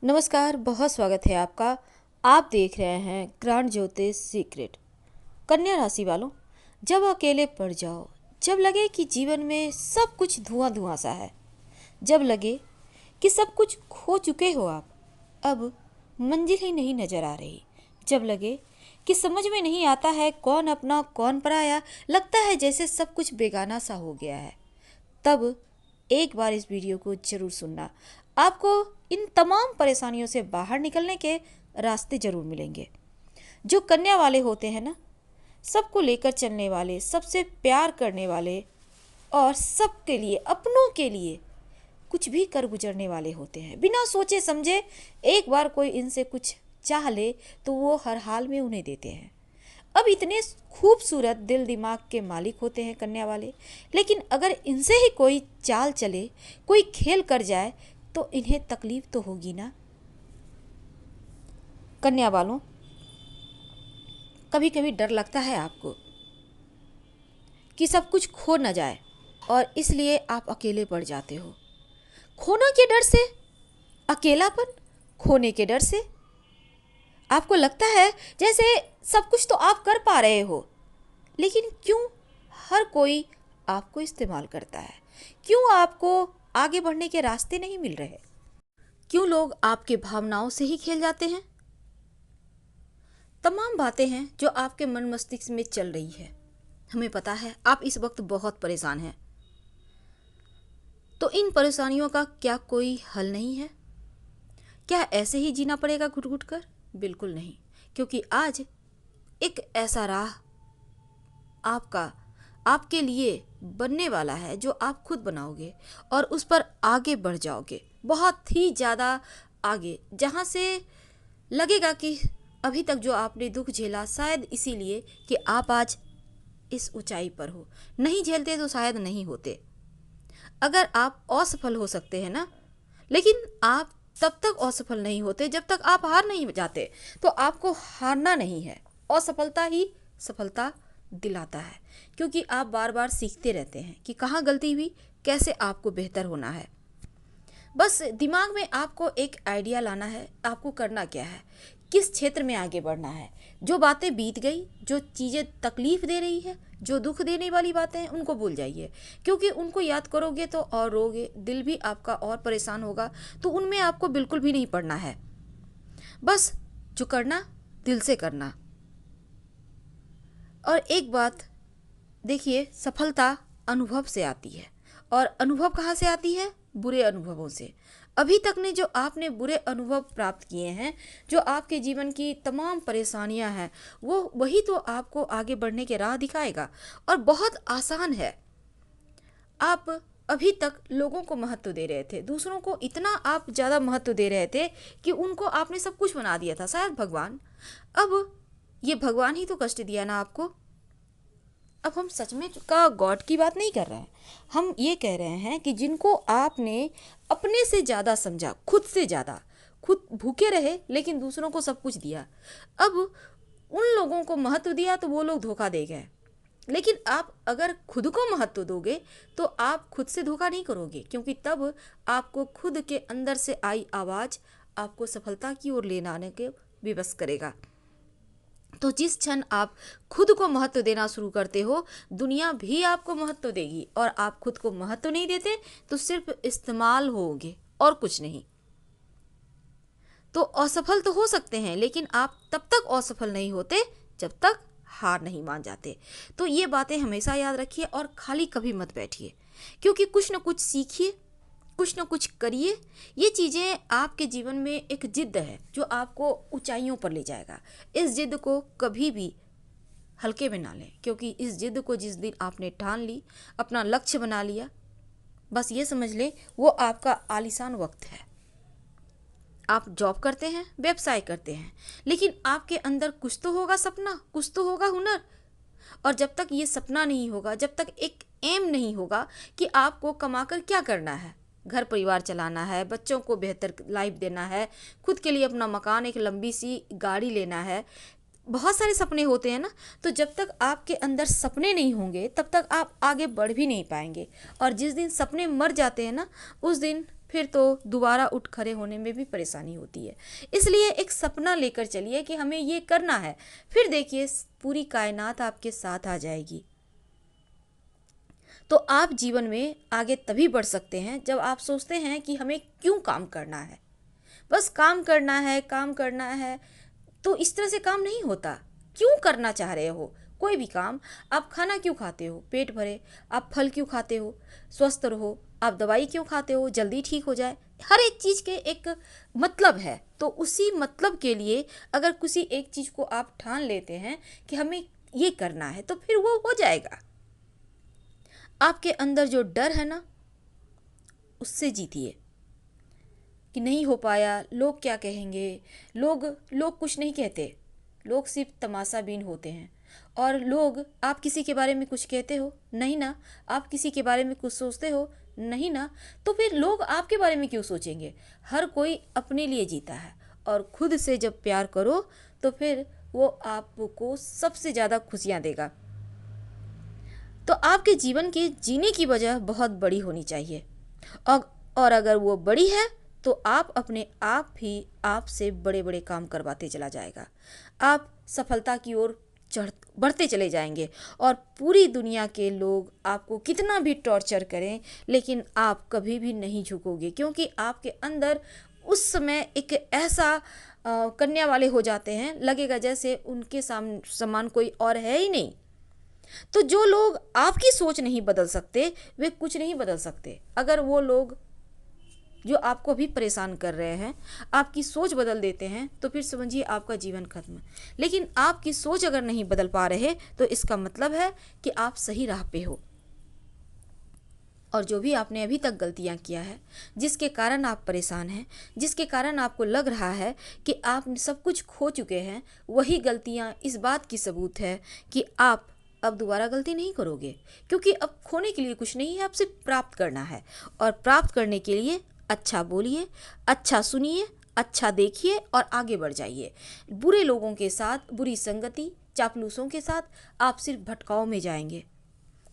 नमस्कार, बहुत स्वागत है आपका। आप देख रहे हैं ग्रांड ज्योतिष सीक्रेट। कन्या राशि वालों, जब अकेले पड़ जाओ, जब लगे कि जीवन में सब कुछ धुआं धुआं सा है, जब लगे कि सब कुछ खो चुके हो आप, अब मंजिल ही नहीं नजर आ रही, जब लगे कि समझ में नहीं आता है कौन अपना कौन पराया, लगता है जैसे सब कुछ बेगाना सा हो गया है, तब एक बार इस वीडियो को जरूर सुनना। आपको इन तमाम परेशानियों से बाहर निकलने के रास्ते जरूर मिलेंगे। जो कन्या वाले होते हैं ना, सबको लेकर चलने वाले, सबसे प्यार करने वाले और सबके लिए, अपनों के लिए कुछ भी कर गुजरने वाले होते हैं। बिना सोचे समझे एक बार कोई इनसे कुछ चाह ले तो वो हर हाल में उन्हें देते हैं। अब इतने खूबसूरत दिल दिमाग के मालिक होते हैं कन्या वाले, लेकिन अगर इनसे ही कोई चाल चले, कोई खेल कर जाए तो इन्हें तकलीफ तो होगी ना। कन्या वालों, कभी कभी डर लगता है आपको कि सब कुछ खो न जाए और इसलिए आप अकेले पड़ जाते हो। खोना के डर से, अकेलापन, खोने के डर से आपको लगता है जैसे सब कुछ तो आप कर पा रहे हो, लेकिन क्यों हर कोई आपको इस्तेमाल करता है? क्यों आपको आगे बढ़ने के रास्ते नहीं मिल रहे? क्यों लोग आपके भावनाओं से ही खेल जाते हैं? तमाम बातें हैं जो आपके मन मस्तिष्क में चल रही है। हमें पता है आप इस वक्त बहुत परेशान हैं, तो इन परेशानियों का क्या कोई हल नहीं है? क्या ऐसे ही जीना पड़ेगा घुट घुट कर? बिल्कुल नहीं, क्योंकि आज एक ऐसा राह आपके लिए बनने वाला है जो आप खुद बनाओगे और उस पर आगे बढ़ जाओगे, बहुत ही ज़्यादा आगे, जहाँ से लगेगा कि अभी तक जो आपने दुख झेला शायद इसीलिए कि आप आज इस ऊंचाई पर हो। नहीं झेलते तो शायद नहीं होते। अगर आप असफल हो सकते हैं ना, लेकिन आप तब तक असफल नहीं होते जब तक आप हार नहीं जाते। तो आपको हारना नहीं है, असफलता ही सफलता दिलाता है, क्योंकि आप बार बार सीखते रहते हैं कि कहाँ गलती हुई, कैसे आपको बेहतर होना है। बस दिमाग में आपको एक आइडिया लाना है, आपको करना क्या है, किस क्षेत्र में आगे बढ़ना है। जो बातें बीत गई, जो चीज़ें तकलीफ दे रही है, जो दुख देने वाली बातें हैं, उनको भूल जाइए, क्योंकि उनको याद करोगे तो और रोगे, दिल भी आपका और परेशान होगा, तो उनमें आपको बिल्कुल भी नहीं पड़ना है। बस जो करना दिल से करना। और एक बात देखिए, सफलता अनुभव से आती है, और अनुभव कहाँ से आती है? बुरे अनुभवों से। अभी तक ने जो आपने बुरे अनुभव प्राप्त किए हैं, जो आपके जीवन की तमाम परेशानियां हैं, वो वही तो आपको आगे बढ़ने के राह दिखाएगा। और बहुत आसान है। आप अभी तक लोगों को महत्व दे रहे थे, दूसरों को इतना आप ज़्यादा महत्व दे रहे थे कि उनको आपने सब कुछ बना दिया था, शायद भगवान। अब ये भगवान ही तो कष्ट दिया ना आपको। अब हम सच में का गॉड की बात नहीं कर रहे हैं, हम ये कह रहे हैं कि जिनको आपने अपने से ज़्यादा समझा, खुद से ज़्यादा, खुद भूखे रहे लेकिन दूसरों को सब कुछ दिया। अब उन लोगों को महत्व दिया तो वो लोग धोखा दे गए, लेकिन आप अगर खुद को महत्व दोगे तो आप खुद से धोखा नहीं करोगे, क्योंकि तब आपको खुद के अंदर से आई आवाज़ आपको सफलता की ओर ले आने के विवश करेगा। तो जिस क्षण आप खुद को महत्व देना शुरू करते हो, दुनिया भी आपको महत्व देगी, और आप खुद को महत्व नहीं देते तो सिर्फ इस्तेमाल होगे और कुछ नहीं। तो असफल तो हो सकते हैं, लेकिन आप तब तक असफल नहीं होते जब तक हार नहीं मान जाते। तो ये बातें हमेशा याद रखिए और खाली कभी मत बैठिए, क्योंकि कुछ न कुछ सीखिए, कुछ न कुछ करिए। ये चीज़ें आपके जीवन में एक जिद्द है जो आपको ऊंचाइयों पर ले जाएगा। इस जिद्द को कभी भी हल्के में ना लें, क्योंकि इस जिद्द को जिस दिन आपने ठान ली, अपना लक्ष्य बना लिया, बस ये समझ लें वो आपका आलीशान वक्त है। आप जॉब करते हैं, व्यवसाय करते हैं, लेकिन आपके अंदर कुछ तो होगा सपना, कुछ तो होगा हुनर। और जब तक ये सपना नहीं होगा, जब तक एक एम नहीं होगा कि आपको कमाकर क्या करना है, घर परिवार चलाना है, बच्चों को बेहतर लाइफ देना है, खुद के लिए अपना मकान, एक लंबी सी गाड़ी लेना है, बहुत सारे सपने होते हैं ना। तो जब तक आपके अंदर सपने नहीं होंगे तब तक आप आगे बढ़ भी नहीं पाएंगे। और जिस दिन सपने मर जाते हैं ना, उस दिन फिर तो दोबारा उठ खड़े होने में भी परेशानी होती है। इसलिए एक सपना लेकर चलिए कि हमें ये करना है, फिर देखिए पूरी कायनात आपके साथ आ जाएगी। तो आप जीवन में आगे तभी बढ़ सकते हैं जब आप सोचते हैं कि हमें क्यों काम करना है। बस काम करना है, काम करना है, तो इस तरह से काम नहीं होता। क्यों करना चाह रहे हो कोई भी काम? आप खाना क्यों खाते हो? पेट भरे। आप फल क्यों खाते हो? स्वस्थ रहो। आप दवाई क्यों खाते हो? जल्दी ठीक हो जाए। हर एक चीज़ के एक मतलब है, तो उसी मतलब के लिए अगर किसी एक चीज़ को आप ठान लेते हैं कि हमें ये करना है, तो फिर वो हो जाएगा। आपके अंदर जो डर है ना, उससे जीतिए कि नहीं हो पाया, लोग क्या कहेंगे। लोग कुछ नहीं कहते, लोग सिर्फ तमाशाबीन होते हैं। और लोग, आप किसी के बारे में कुछ कहते हो नहीं ना, आप किसी के बारे में कुछ सोचते हो नहीं ना, तो फिर लोग आपके बारे में क्यों सोचेंगे? हर कोई अपने लिए जीता है, और खुद से जब प्यार करो तो फिर वो आपको सबसे ज़्यादा खुशियाँ देगा। तो आपके जीवन के जीने की वजह बहुत बड़ी होनी चाहिए, और अगर वो बड़ी है तो आप अपने आप ही आप से बड़े बड़े काम करवाते चला जाएगा। आप सफलता की ओर बढ़ते चले जाएंगे, और पूरी दुनिया के लोग आपको कितना भी टॉर्चर करें, लेकिन आप कभी भी नहीं झुकोगे, क्योंकि आपके अंदर उस समय एक ऐसा कन्या वाले हो जाते हैं, लगेगा जैसे उनके समान कोई और है ही नहीं। तो जो लोग आपकी सोच नहीं बदल सकते, वे कुछ नहीं बदल सकते। अगर वो लोग जो आपको अभी परेशान कर रहे हैं आपकी सोच बदल देते हैं, तो फिर समझिए आपका जीवन खत्म। लेकिन आपकी सोच अगर नहीं बदल पा रहे, तो इसका मतलब है कि आप सही राह पे हो। और जो भी आपने अभी तक गलतियां किया है, जिसके कारण आप परेशान हैं, जिसके कारण आपको लग रहा है कि आप सब कुछ खो चुके हैं, वही गलतियां इस बात की सबूत है कि आप अब दोबारा गलती नहीं करोगे। क्योंकि अब खोने के लिए कुछ नहीं है, आपसे प्राप्त करना है। और प्राप्त करने के लिए अच्छा बोलिए, अच्छा सुनिए, अच्छा देखिए और आगे बढ़ जाइए। बुरे लोगों के साथ, बुरी संगति, चापलूसों के साथ आप सिर्फ भटकाव में जाएंगे।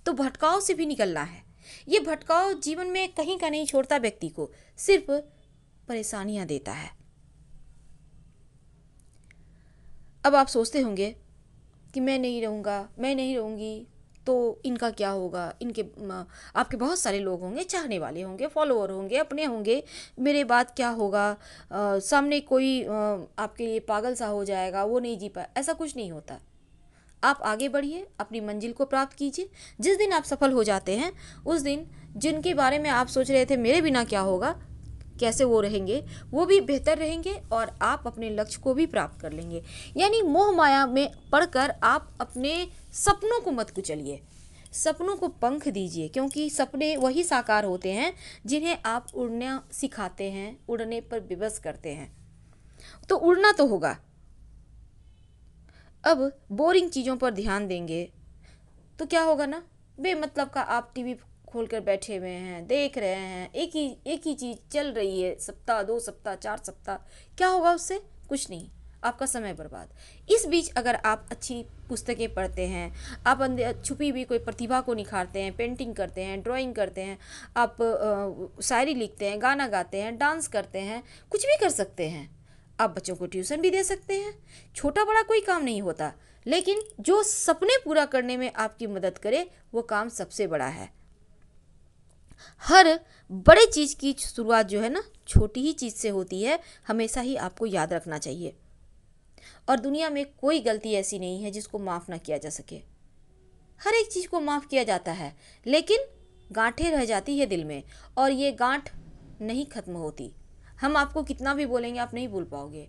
तो भटकाव से भी निकलना है। ये भटकाव जीवन में कहीं का नहीं छोड़ता, व्यक्ति को सिर्फ परेशानियां देता है। अब आप सोचते होंगे कि मैं नहीं रहूँगा, मैं नहीं रहूँगी तो इनका क्या होगा। इनके आपके बहुत सारे लोग होंगे, चाहने वाले होंगे, फॉलोअर होंगे, अपने होंगे, मेरे बाद क्या होगा, सामने कोई आपके लिए पागल सा हो जाएगा, वो नहीं जी पाए। ऐसा कुछ नहीं होता। आप आगे बढ़िए, अपनी मंजिल को प्राप्त कीजिए। जिस दिन आप सफल हो जाते हैं, उस दिन जिनके बारे में आप सोच रहे थे मेरे बिना क्या होगा, कैसे वो रहेंगे, वो भी बेहतर रहेंगे, और आप अपने लक्ष्य को भी प्राप्त कर लेंगे। यानी मोह माया में पढ़कर आप अपने सपनों को मत कुचलिए, सपनों को पंख दीजिए, क्योंकि सपने वही साकार होते हैं जिन्हें आप उड़ना सिखाते हैं, उड़ने पर विवश करते हैं। तो उड़ना तो होगा। अब बोरिंग चीज़ों पर ध्यान देंगे तो क्या होगा ना, बेमतलब का आप टीवी खोलकर बैठे हुए हैं, देख रहे हैं, एक ही चीज़ चल रही है, सप्ताह 2 सप्ताह 4 सप्ताह, क्या होगा उससे? कुछ नहीं, आपका समय बर्बाद। इस बीच अगर आप अच्छी पुस्तकें पढ़ते हैं, आप अंदर छुपी हुई कोई प्रतिभा को निखारते हैं, पेंटिंग करते हैं, ड्राइंग करते हैं, आप शायरी लिखते हैं, गाना गाते हैं, डांस करते हैं, कुछ भी कर सकते हैं। आप बच्चों को ट्यूशन भी दे सकते हैं। छोटा बड़ा कोई काम नहीं होता, लेकिन जो सपने पूरा करने में आपकी मदद करे, वो काम सबसे बड़ा है। हर बड़े चीज़ की शुरुआत जो है ना, छोटी ही चीज़ से होती है, हमेशा ही आपको याद रखना चाहिए। और दुनिया में कोई गलती ऐसी नहीं है जिसको माफ़ ना किया जा सके। हर एक चीज़ को माफ़ किया जाता है, लेकिन गांठें रह जाती है दिल में, और ये गांठ नहीं खत्म होती। हम आपको कितना भी बोलेंगे, आप नहीं भूल पाओगे,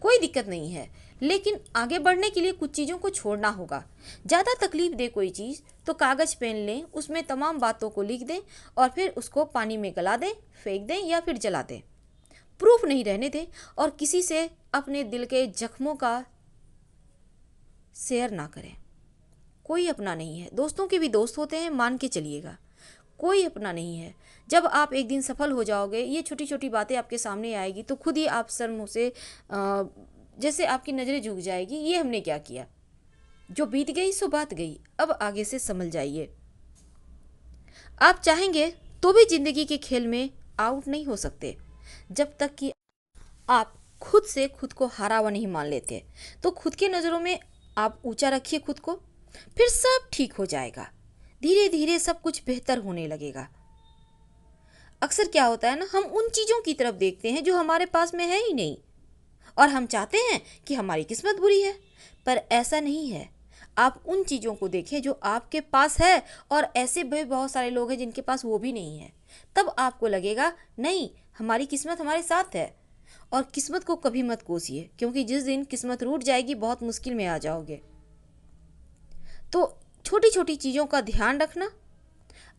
कोई दिक्कत नहीं है। लेकिन आगे बढ़ने के लिए कुछ चीज़ों को छोड़ना होगा। ज़्यादा तकलीफ दे कोई चीज़ तो कागज़ पेन लें, उसमें तमाम बातों को लिख दें, और फिर उसको पानी में गला दें, फेंक दें या फिर जला दें। प्रूफ नहीं रहने दें, और किसी से अपने दिल के जख्मों का शेयर ना करें। कोई अपना नहीं है, दोस्तों के भी दोस्त होते हैं, मान के चलिएगा, कोई अपना नहीं है। जब आप एक दिन सफल हो जाओगे, ये छोटी छोटी बातें आपके सामने आएगी, तो खुद ही आप शर्म से जैसे आपकी नज़रें झुक जाएगी, ये हमने क्या किया। जो बीत गई सो बात गई, अब आगे से संभल जाइए। आप चाहेंगे तो भी ज़िंदगी के खेल में आउट नहीं हो सकते जब तक कि आप खुद से खुद को हारा हुआ नहीं मान लेते। तो खुद के नज़रों में आप ऊंचा रखिए खुद को, फिर सब ठीक हो जाएगा। धीरे धीरे सब कुछ बेहतर होने लगेगा। अक्सर क्या होता है ना, हम उन चीज़ों की तरफ देखते हैं जो हमारे पास में है ही नहीं, और हम चाहते हैं कि हमारी किस्मत बुरी है, पर ऐसा नहीं है। आप उन चीज़ों को देखें जो आपके पास है, और ऐसे भी बहुत सारे लोग हैं जिनके पास वो भी नहीं है। तब आपको लगेगा नहीं, हमारी किस्मत हमारे साथ है। और किस्मत को कभी मत कोसिए, क्योंकि जिस दिन किस्मत रूठ जाएगी बहुत मुश्किल में आ जाओगे। तो छोटी छोटी चीज़ों का ध्यान रखना,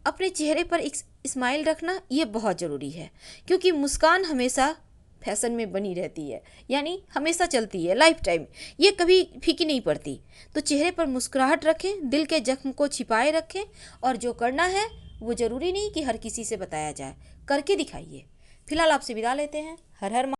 अपने चेहरे पर एक स्माइल रखना, ये बहुत ज़रूरी है, क्योंकि मुस्कान हमेशा फैशन में बनी रहती है, यानी हमेशा चलती है, लाइफ टाइम, ये कभी फीकी नहीं पड़ती। तो चेहरे पर मुस्कुराहट रखें, दिल के जख्म को छिपाए रखें, और जो करना है वो ज़रूरी नहीं कि हर किसी से बताया जाए, करके दिखाइए। फिलहाल आपसे विदा लेते हैं। हर हर